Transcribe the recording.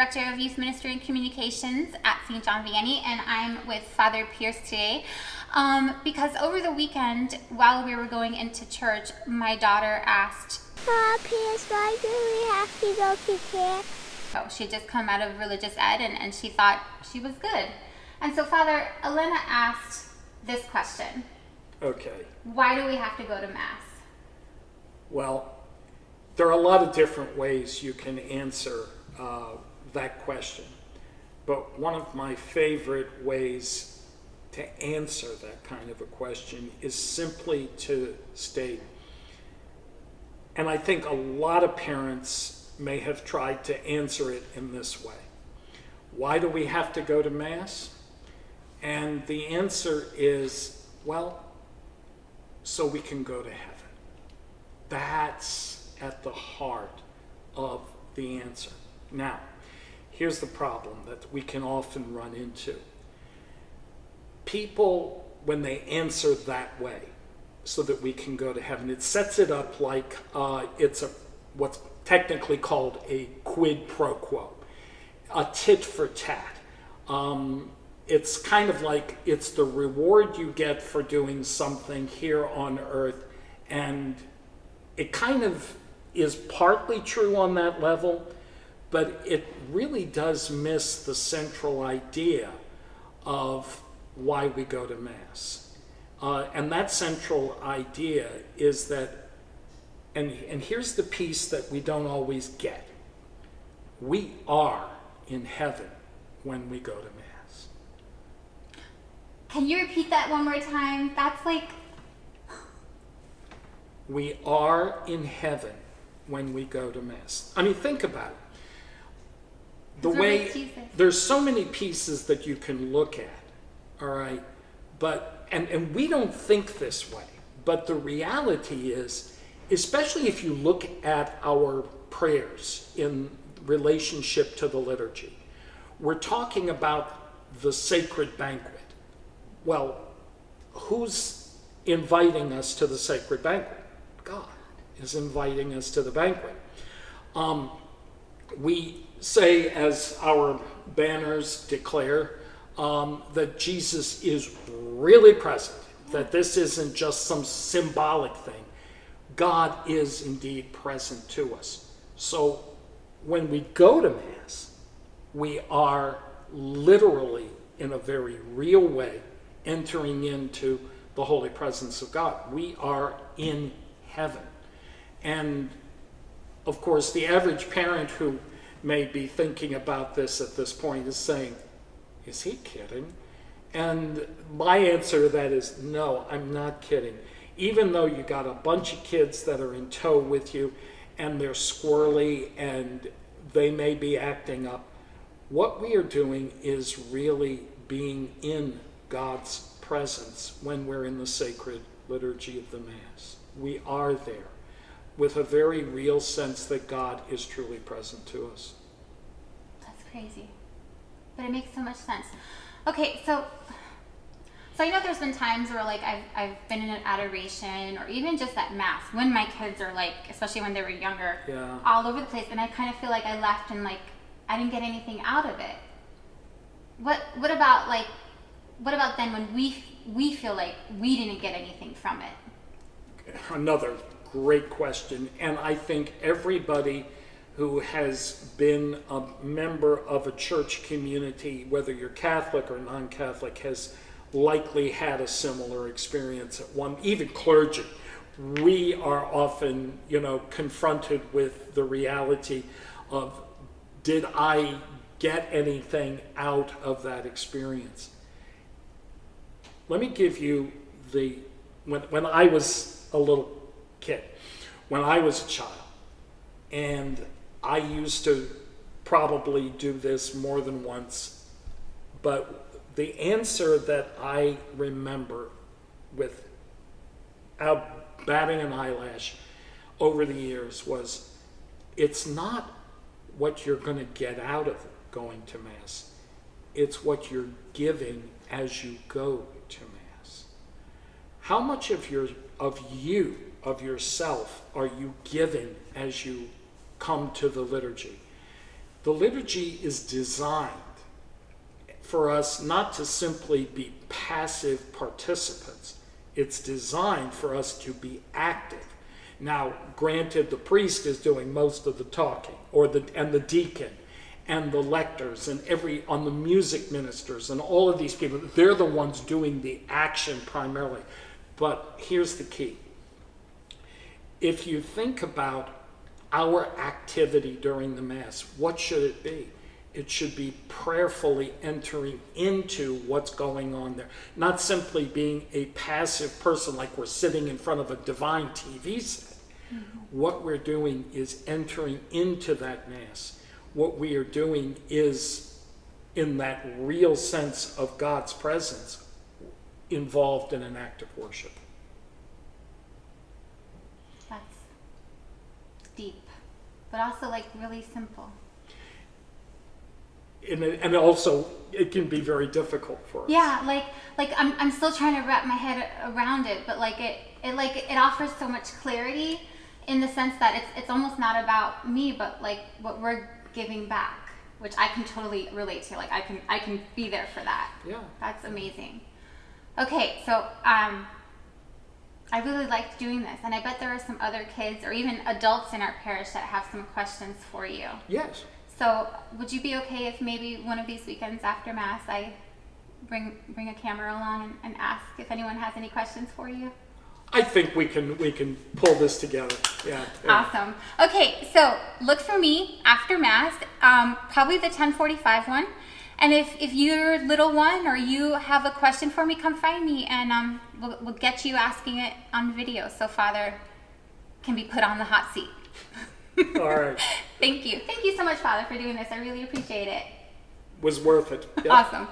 Director of Youth Ministry and Communications at St. John Vianney, and I'm with Father Pierce today. Because over the weekend, while we were going into church, my daughter asked, Pierce, why do we have to go to church? Oh, she'd just come out of religious ed and she thought she was good. And so Father, Elena asked this question. Okay. Why do we have to go to Mass? Well, there are a lot of different ways you can answer that question. But one of my favorite ways to answer that kind of a question is simply to state, and I think a lot of parents may have tried to answer it in this way. Why do we have to go to Mass? And the answer is, well, so we can go to heaven. That's at the heart of the answer. Now, here's the problem that we can often run into. People, when they answer that way, so that we can go to heaven, it sets it up like it's what's technically called a quid pro quo, a tit for tat. It's kind of like it's the reward you get for doing something here on earth, and it kind of is partly true on that level, but it really does miss the central idea of why we go to Mass. And that central idea is that, and here's the piece that we don't always get. We are in heaven when we go to Mass. Can you repeat that one more time? That's like... We are in heaven when we go to Mass. I mean, think about it. The way, there's so many pieces that you can look at, all right? But, and we don't think this way, but the reality is, especially if you look at our prayers in relationship to the liturgy, we're talking about the sacred banquet. Well, who's inviting us to the sacred banquet? God is inviting us to the banquet. We say, as our banners declare, that Jesus is really present, that this isn't just some symbolic thing. God is indeed present to us. So when we go to Mass, we are literally, in a very real way, entering into the holy presence of God. We are in heaven. And of course, the average parent who may be thinking about this at this point is saying, is he kidding? And my answer to that is, no, I'm not kidding. Even though you got a bunch of kids that are in tow with you and they're squirrely and they may be acting up, what we are doing is really being in God's presence when we're in the sacred liturgy of the Mass. We are there with a very real sense that God is truly present to us. That's crazy. But it makes so much sense. Okay, so I know there's been times where like I've been in an adoration or even just at Mass when my kids are like, especially when they were younger, all over the place, and I kind of feel like I left and like I didn't get anything out of it. What about then when we feel like we didn't get anything from it? Another great question, and I think everybody who has been a member of a church community, whether you're Catholic or non-Catholic, has likely had a similar experience at one, even clergy. We are often, confronted with the reality of, did I get anything out of that experience? Let me give you when I was a little kid, when I was a child, and I used to probably do this more than once, but the answer that I remember without batting an eyelash over the years was, it's not what you're going to get out of going to Mass. It's what you're giving as you go to Mass. How much of yourself are you giving as you come to the liturgy? The liturgy is designed for us not to simply be passive participants. It's designed for us to be active. Now, granted, the priest is doing most of the talking, and the deacon, and the lectors, and on the music ministers, and all of these people. They're the ones doing the action primarily. But here's the key. If you think about our activity during the Mass, what should it be? It should be prayerfully entering into what's going on there. Not simply being a passive person like we're sitting in front of a divine TV set. Mm-hmm. What we're doing is entering into that Mass. What we are doing is, in that real sense of God's presence, involved in an act of worship. That's deep, but also like really simple. And also, it can be very difficult for us. Yeah, like I'm still trying to wrap my head around it, but it offers so much clarity in the sense that it's almost not about me, but like what we're giving back, which I can totally relate to. Like I can be there for that. Yeah, that's amazing. Okay, so I really liked doing this, and I bet there are some other kids or even adults in our parish that have some questions for you. Yes. So would you be okay if maybe one of these weekends after Mass I bring a camera along and ask if anyone has any questions for you? I think we can pull this together. Yeah. Awesome. Okay, so look for me after Mass, probably the 10:45 one. And if you're a little one or you have a question for me, come find me, and we'll get you asking it on video so Father can be put on the hot seat. All right. Thank you so much, Father, for doing this. I really appreciate it. Was worth it. Yep. Awesome.